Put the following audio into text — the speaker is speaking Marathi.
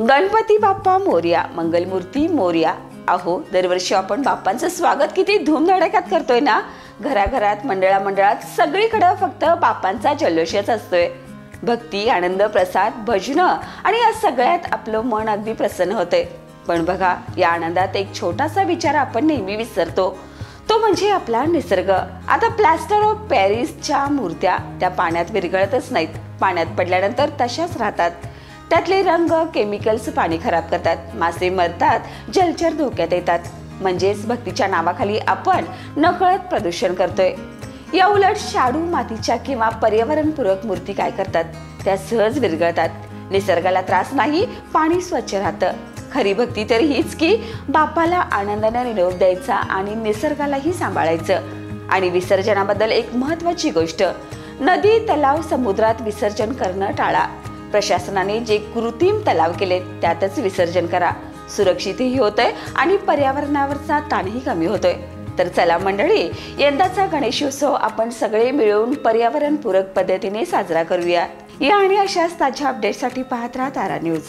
गणपती बाप्पा मोरया, मंगलमूर्ती मोरया. अहो, दरवर्षी आपण बाप्पांचं स्वागत किती धूमधडाक्यात करतोय ना. घराघरात, मंडळात सगळीकडे फक्त बाप्पांचा जल्लोषच असतोय. भक्ती, आनंद, प्रसाद, भजनं आणि या सगळ्यात आपलं मन अगदी प्रसन्न होते. पण बघा, या आनंदात एक छोटासा विचार आपण नेहमी विसरतो, तो म्हणजे आपला निसर्ग. आता प्लास्टर ऑफ पॅरिसच्या मूर्त्या त्या पाण्यात विरघळतच नाहीत. पाण्यात पडल्यानंतर तशाच राहतात. त्यातले रंग, केमिकल्स पाणी खराब करतात, मासे मरतात, जलचर धोक्यात येतात. म्हणजेच भक्तीच्या नावाखाली आपण नकळत प्रदूषण करतोय. या उलट शाडू मातीच्या किंवा पर्यावरणपूरक मूर्ती काय करतात, त्या सहज विरघळतात. निसर्गाला त्रास नाही, पाणी स्वच्छ राहतं. खरी भक्ती तर हीच की बाप्पाला आनंदाने निरोप द्यायचा आणि निसर्गालाही सांभाळायचं. आणि विसर्जनाबद्दल एक महत्त्वाची गोष्ट, नदी, तलाव, समुद्रात विसर्जन करणं टाळा. प्रशासनाने जे कृत्रिम तलाव केले त्यातच विसर्जन करा. सुरक्षितही होतंय आणि पर्यावरणावरचा ताणही कमी होतोय. तर चला मंडळी, यंदाचा गणेशोत्सव आपण सगळे मिळून पर्यावरणपूरक पद्धतीने साजरा करूया. या आणि अशाच ताज्या अपडेटसाठी पाहत राहा तारा न्यूज.